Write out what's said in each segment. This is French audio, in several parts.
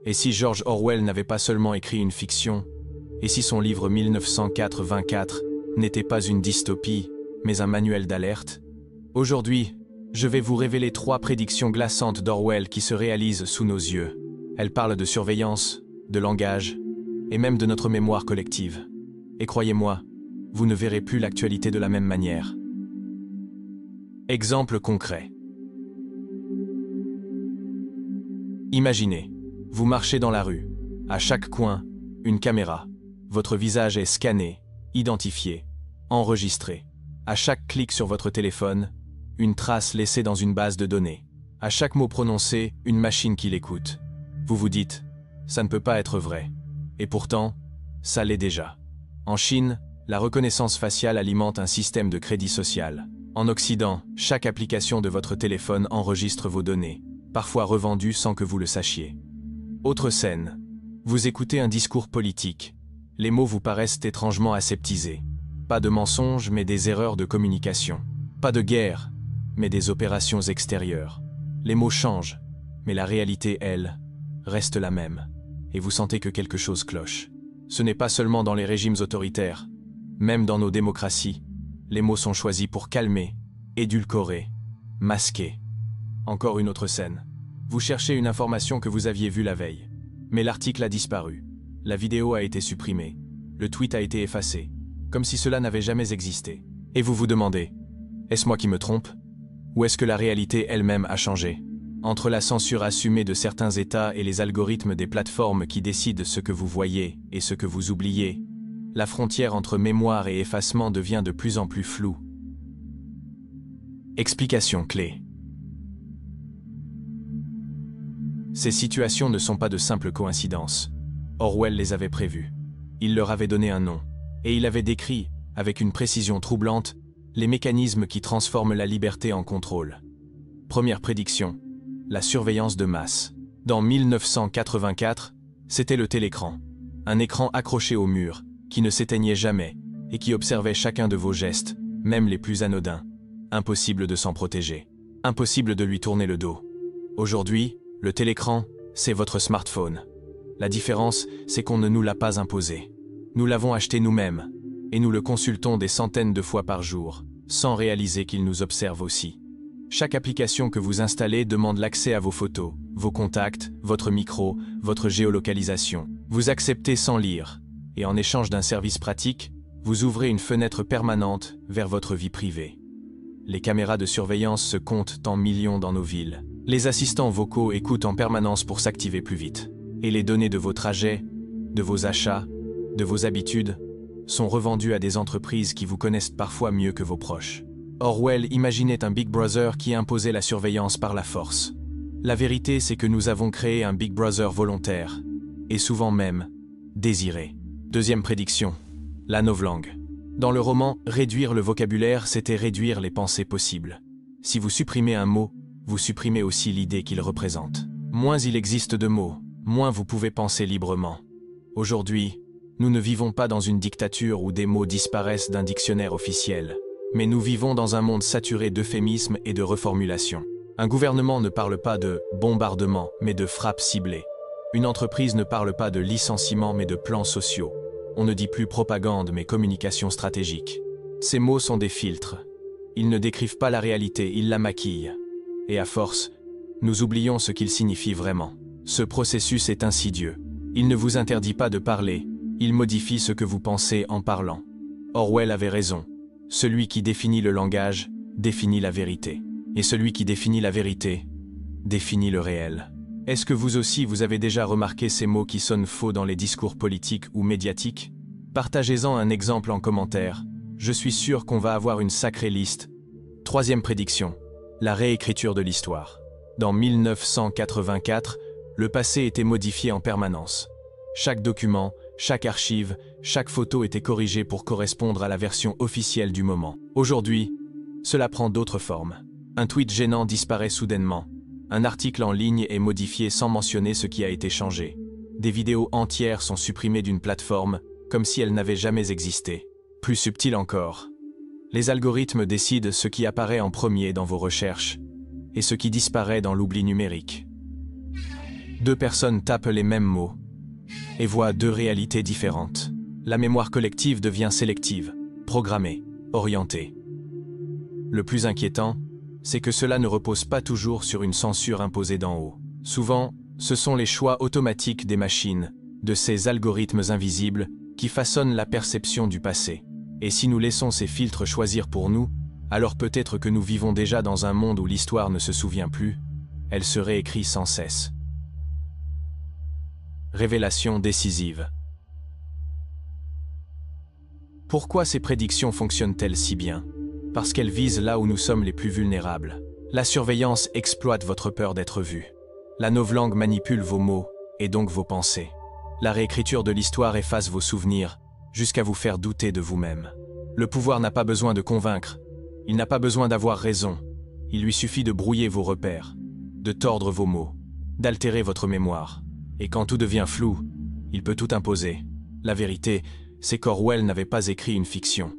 Et si George Orwell n'avait pas seulement écrit une fiction, et si son livre 1984 n'était pas une dystopie, mais un manuel d'alerte? Aujourd'hui, je vais vous révéler 3 prédictions glaçantes d'Orwell qui se réalisent sous nos yeux. Elles parlent de surveillance, de langage, et même de notre mémoire collective. Et croyez-moi, vous ne verrez plus l'actualité de la même manière. Exemple concret. Imaginez, vous marchez dans la rue. À chaque coin, une caméra. Votre visage est scanné, identifié, enregistré. À chaque clic sur votre téléphone, une trace laissée dans une base de données. À chaque mot prononcé, une machine qui l'écoute. Vous vous dites, ça ne peut pas être vrai. Et pourtant, ça l'est déjà. En Chine, la reconnaissance faciale alimente un système de crédit social. En Occident, chaque application de votre téléphone enregistre vos données, parfois revendues sans que vous le sachiez. Autre scène. Vous écoutez un discours politique. Les mots vous paraissent étrangement aseptisés. Pas de mensonges, mais des erreurs de communication. Pas de guerre, mais des opérations extérieures. Les mots changent, mais la réalité, elle, reste la même. Et vous sentez que quelque chose cloche. Ce n'est pas seulement dans les régimes autoritaires. Même dans nos démocraties, les mots sont choisis pour calmer, édulcorer, masquer. Encore une autre scène. Vous cherchez une information que vous aviez vue la veille. Mais l'article a disparu. La vidéo a été supprimée. Le tweet a été effacé. Comme si cela n'avait jamais existé. Et vous vous demandez, est-ce moi qui me trompe? Ou est-ce que la réalité elle-même a changé? Entre la censure assumée de certains États et les algorithmes des plateformes qui décident ce que vous voyez et ce que vous oubliez, la frontière entre mémoire et effacement devient de plus en plus floue. Explication clé. Ces situations ne sont pas de simples coïncidences. Orwell les avait prévues. Il leur avait donné un nom. Et il avait décrit, avec une précision troublante, les mécanismes qui transforment la liberté en contrôle. Première prédiction, la surveillance de masse. Dans 1984, c'était le télécran. Un écran accroché au mur, qui ne s'éteignait jamais, et qui observait chacun de vos gestes, même les plus anodins. Impossible de s'en protéger. Impossible de lui tourner le dos. Aujourd'hui, le télécran, c'est votre smartphone. La différence, c'est qu'on ne nous l'a pas imposé. Nous l'avons acheté nous-mêmes, et nous le consultons des centaines de fois par jour, sans réaliser qu'il nous observe aussi. Chaque application que vous installez demande l'accès à vos photos, vos contacts, votre micro, votre géolocalisation. Vous acceptez sans lire, et en échange d'un service pratique, vous ouvrez une fenêtre permanente vers votre vie privée. Les caméras de surveillance se comptent en millions dans nos villes. Les assistants vocaux écoutent en permanence pour s'activer plus vite. Et les données de vos trajets, de vos achats, de vos habitudes, sont revendues à des entreprises qui vous connaissent parfois mieux que vos proches. Orwell imaginait un Big Brother qui imposait la surveillance par la force. La vérité, c'est que nous avons créé un Big Brother volontaire, et souvent même désiré. Deuxième prédiction, la novlangue. Dans le roman, réduire le vocabulaire, c'était réduire les pensées possibles. Si vous supprimez un mot, vous supprimez aussi l'idée qu'il représente. Moins il existe de mots, moins vous pouvez penser librement. Aujourd'hui, nous ne vivons pas dans une dictature où des mots disparaissent d'un dictionnaire officiel, mais nous vivons dans un monde saturé d'euphémismes et de reformulations. Un gouvernement ne parle pas de bombardement, mais de frappes ciblées. Une entreprise ne parle pas de licenciement, mais de plans sociaux. On ne dit plus propagande, mais communication stratégique. Ces mots sont des filtres. Ils ne décrivent pas la réalité, ils la maquillent. Et à force, nous oublions ce qu'ils signifient vraiment. Ce processus est insidieux. Il ne vous interdit pas de parler, il modifie ce que vous pensez en parlant. Orwell avait raison. Celui qui définit le langage définit la vérité. Et celui qui définit la vérité définit le réel. Est-ce que vous aussi vous avez déjà remarqué ces mots qui sonnent faux dans les discours politiques ou médiatiques? Partagez-en un exemple en commentaire. Je suis sûr qu'on va avoir une sacrée liste. Troisième prédiction, la réécriture de l'histoire. Dans 1984, le passé était modifié en permanence. Chaque document, chaque archive, chaque photo était corrigée pour correspondre à la version officielle du moment. Aujourd'hui, cela prend d'autres formes. Un tweet gênant disparaît soudainement. Un article en ligne est modifié sans mentionner ce qui a été changé. Des vidéos entières sont supprimées d'une plateforme, comme si elles n'avaient jamais existé. Plus subtil encore, les algorithmes décident ce qui apparaît en premier dans vos recherches et ce qui disparaît dans l'oubli numérique. Deux personnes tapent les mêmes mots et voient deux réalités différentes. La mémoire collective devient sélective, programmée, orientée. Le plus inquiétant, c'est que cela ne repose pas toujours sur une censure imposée d'en haut. Souvent, ce sont les choix automatiques des machines, de ces algorithmes invisibles, qui façonnent la perception du passé. Et si nous laissons ces filtres choisir pour nous, alors peut-être que nous vivons déjà dans un monde où l'histoire ne se souvient plus, elle se réécrit sans cesse. Révélation décisive. Pourquoi ces prédictions fonctionnent-elles si bien? Parce qu'elles visent là où nous sommes les plus vulnérables. La surveillance exploite votre peur d'être vu. La novlangue manipule vos mots, et donc vos pensées. La réécriture de l'histoire efface vos souvenirs, jusqu'à vous faire douter de vous-même. Le pouvoir n'a pas besoin de convaincre, il n'a pas besoin d'avoir raison. Il lui suffit de brouiller vos repères, de tordre vos mots, d'altérer votre mémoire. Et quand tout devient flou, il peut tout imposer. La vérité, c'est qu'Orwell n'avait pas écrit une fiction.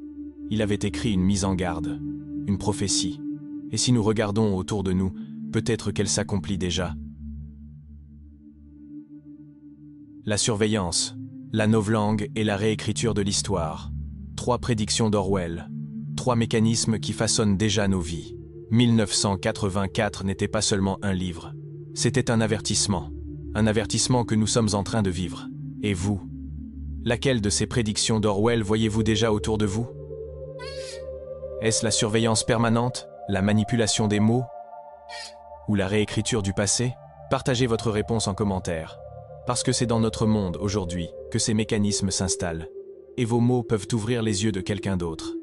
Il avait écrit une mise en garde, une prophétie. Et si nous regardons autour de nous, peut-être qu'elle s'accomplit déjà. La surveillance, la novlangue et la réécriture de l'histoire. 3 prédictions d'Orwell. 3 mécanismes qui façonnent déjà nos vies. 1984 n'était pas seulement un livre. C'était un avertissement. Un avertissement que nous sommes en train de vivre. Et vous? Laquelle de ces prédictions d'Orwell voyez-vous déjà autour de vous? Est-ce la surveillance permanente, la manipulation des mots ou la réécriture du passé? Partagez votre réponse en commentaire. Parce que c'est dans notre monde aujourd'hui que ces mécanismes s'installent. Et vos mots peuvent ouvrir les yeux de quelqu'un d'autre.